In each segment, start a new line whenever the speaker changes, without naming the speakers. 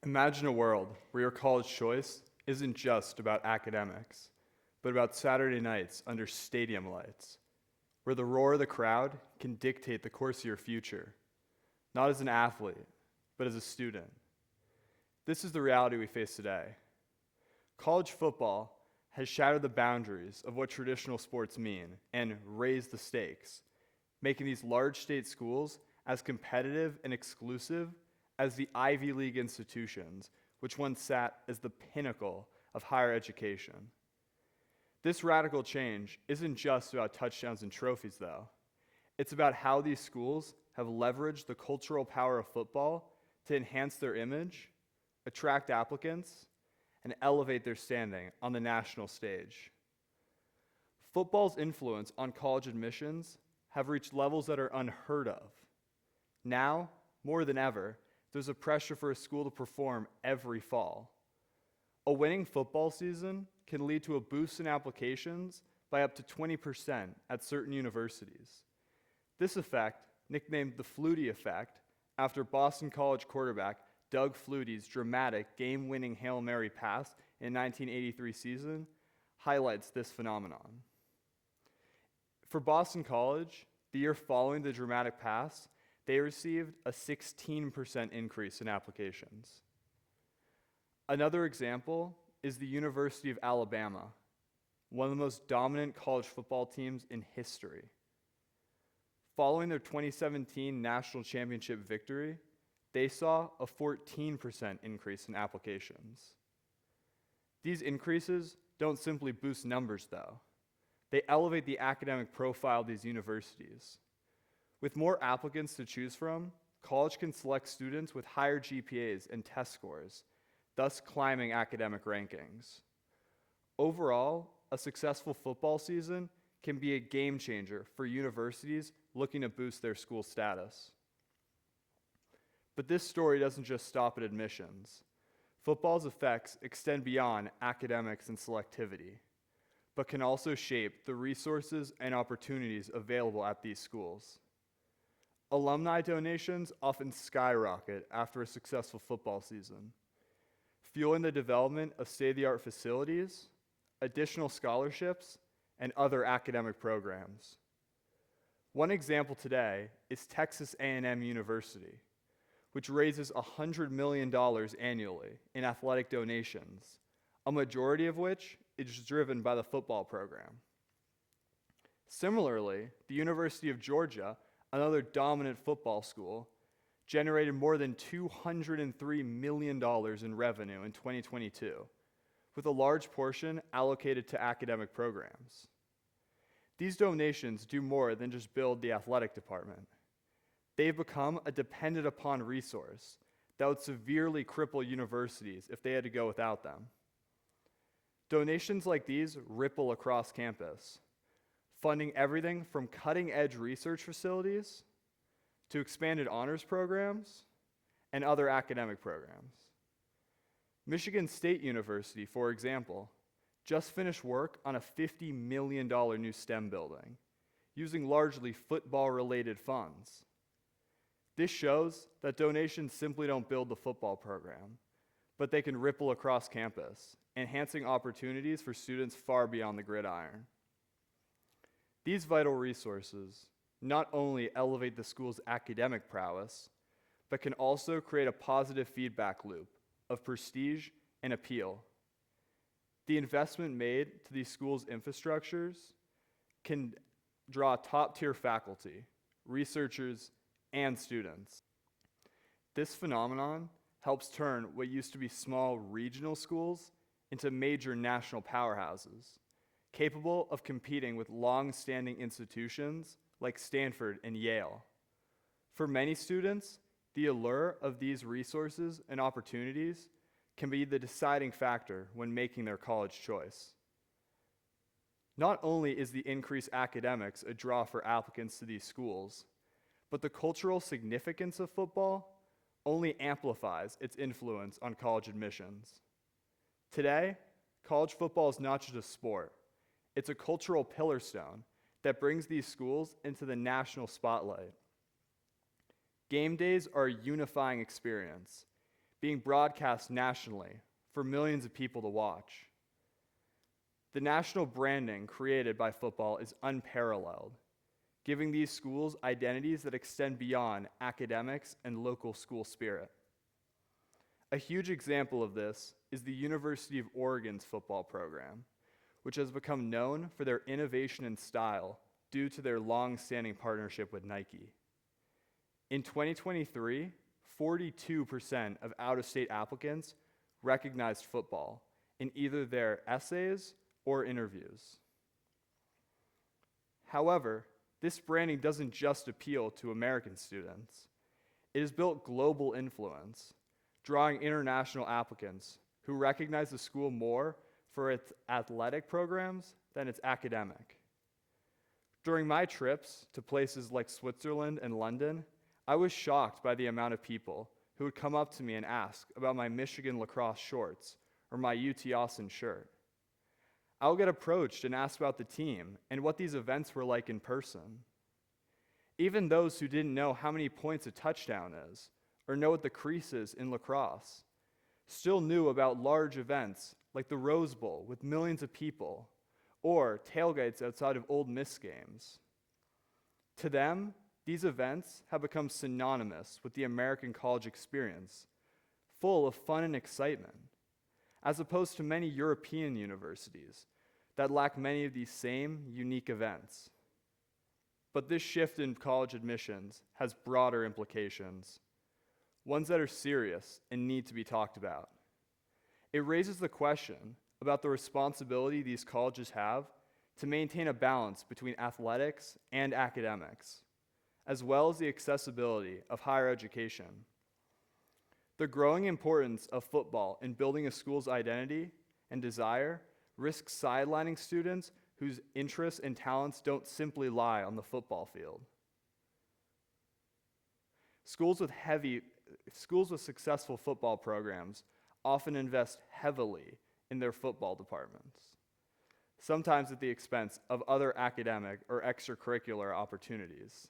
Imagine a world where your college choice isn't just about academics, but about Saturday nights under stadium lights, where the roar of the crowd can dictate the course of your future, not as an athlete, but as a student. This is the reality we face today. College football has shattered the boundaries of what traditional sports mean and raised the stakes, making these large state schools as competitive and exclusive as the Ivy League institutions, which once sat as the pinnacle of higher education. This radical change isn't just about touchdowns and trophies, though. It's about how these schools have leveraged the cultural power of football to enhance their image, attract applicants, and elevate their standing on the national stage. Football's influence on college admissions have reached levels that are unheard of. Now, more than ever, there's a pressure for a school to perform every fall. A winning football season can lead to a boost in applications by up to 20% at certain universities. This effect, nicknamed the Flutie effect, after Boston College quarterback Doug Flutie's dramatic game-winning Hail Mary pass in 1983 season, highlights this phenomenon. For Boston College, the year following the dramatic pass, they received a 16% increase in applications. Another example is the University of Alabama, one of the most dominant college football teams in history. Following their 2017 national championship victory, they saw a 14% increase in applications. These increases don't simply boost numbers, though. They elevate the academic profile of these universities. With more applicants to choose from, college can select students with higher GPAs and test scores, thus climbing academic rankings. Overall, a successful football season can be a game changer for universities looking to boost their school status. But this story doesn't just stop at admissions. Football's effects extend beyond academics and selectivity, but can also shape the resources and opportunities available at these schools. Alumni donations often skyrocket after a successful football season, fueling the development of state-of-the-art facilities, additional scholarships, and other academic programs. One example today is Texas A&M University, which raises $100 million annually in athletic donations, a majority of which is driven by the football program. Similarly, the University of Georgia, another dominant football school, generated more than $203 million in revenue in 2022, with a large portion allocated to academic programs. These donations do more than just build the athletic department. They've become a dependent upon resource that would severely cripple universities if they had to go without them. Donations like these ripple across campus, funding everything from cutting-edge research facilities to expanded honors programs and other academic programs. Michigan State University, for example, just finished work on a $50 million new STEM building, using largely football-related funds. This shows that donations simply don't build the football program, but they can ripple across campus, enhancing opportunities for students far beyond the gridiron. These vital resources not only elevate the school's academic prowess, but can also create a positive feedback loop of prestige and appeal. The investment made to these schools' infrastructures can draw top-tier faculty, researchers, and students. This phenomenon helps turn what used to be small regional schools into major national powerhouses, capable of competing with long-standing institutions like Stanford and Yale. For many students, the allure of these resources and opportunities can be the deciding factor when making their college choice. Not only is the increased academics a draw for applicants to these schools, but the cultural significance of football only amplifies its influence on college admissions. Today, college football is not just a sport, it's a cultural pillar stone that brings these schools into the national spotlight. Game days are a unifying experience, being broadcast nationally for millions of people to watch. The national branding created by football is unparalleled, giving these schools identities that extend beyond academics and local school spirit. A huge example of this is the University of Oregon's football program, which has become known for their innovation and style due to their long-standing partnership with Nike. In 2023, 42% of out-of-state applicants recognized football in either their essays or interviews. However, this branding doesn't just appeal to American students. It has built global influence, drawing international applicants who recognize the school more for its athletic programs than its academic. During my trips to places like Switzerland and London, I was shocked by the amount of people who would come up to me and ask about my Michigan lacrosse shorts or my UT Austin shirt. I would get approached and asked about the team and what these events were like in person. Even those who didn't know how many points a touchdown is or know what the crease is in lacrosse still knew about large events like the Rose Bowl with millions of people or tailgates outside of Ole Miss games. To them, these events have become synonymous with the American college experience, full of fun and excitement, as opposed to many European universities that lack many of these same unique events. But this shift in college admissions has broader implications, ones that are serious and need to be talked about. It raises the question about the responsibility these colleges have to maintain a balance between athletics and academics, as well as the accessibility of higher education. The growing importance of football in building a school's identity and desire risks sidelining students whose interests and talents don't simply lie on the football field. Schools with successful football programs often invest heavily in their football departments, sometimes at the expense of other academic or extracurricular opportunities.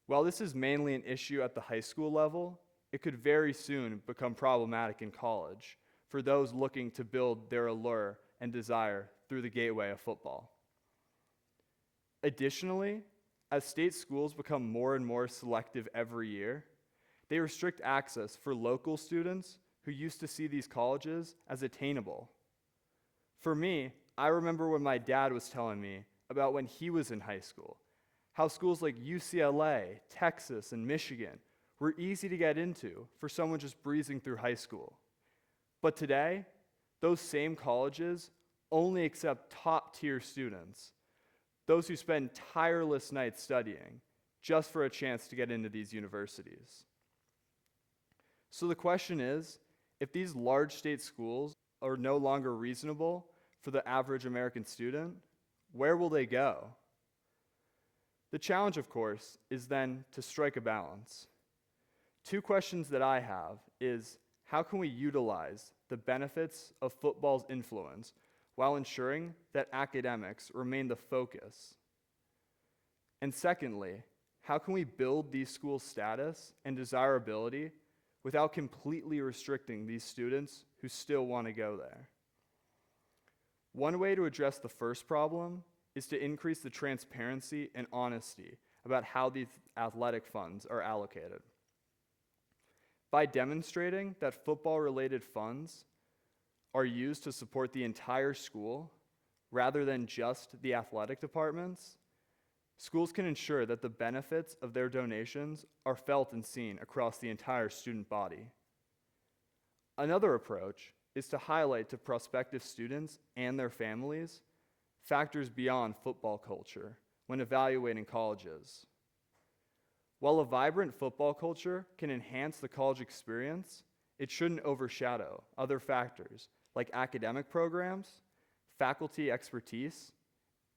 While this is mainly an issue at the high school level, it could very soon become problematic in college for those looking to build their allure and desire through the gateway of football. Additionally, as state schools become more and more selective every year, they restrict access for local students who used to see these colleges as attainable. For me, I remember when my dad was telling me about when he was in high school, how schools like UCLA, Texas, and Michigan were easy to get into for someone just breezing through high school. But today, those same colleges only accept top-tier students, those who spend tireless nights studying just for a chance to get into these universities. So the question is, if these large state schools are no longer reasonable for the average American student, where will they go? The challenge, of course, is then to strike a balance. Two questions that I have is, how can we utilize the benefits of football's influence while ensuring that academics remain the focus? And secondly, how can we build these schools' status and desirability without completely restricting these students who still want to go there? One way to address the first problem is to increase the transparency and honesty about how these athletic funds are allocated. By demonstrating that football-related funds are used to support the entire school rather than just the athletic departments, schools can ensure that the benefits of their donations are felt and seen across the entire student body. Another approach is to highlight to prospective students and their families factors beyond football culture when evaluating colleges. While a vibrant football culture can enhance the college experience, it shouldn't overshadow other factors like academic programs, faculty expertise,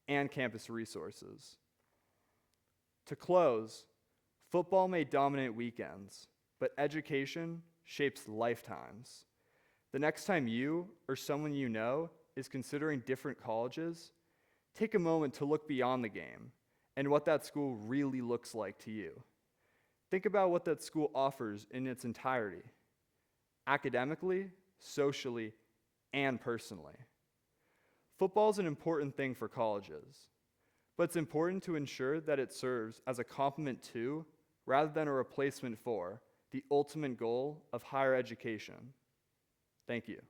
and campus resources. To close, football may dominate weekends, but education shapes lifetimes. The next time you or someone you know is considering different colleges, take a moment to look beyond the game and what that school really looks like to you. Think about what that school offers in its entirety. academically, socially, and personally. Football is an important thing for colleges, but it's important to ensure that it serves as a complement to, rather than a replacement for, the ultimate goal of higher education. Thank you.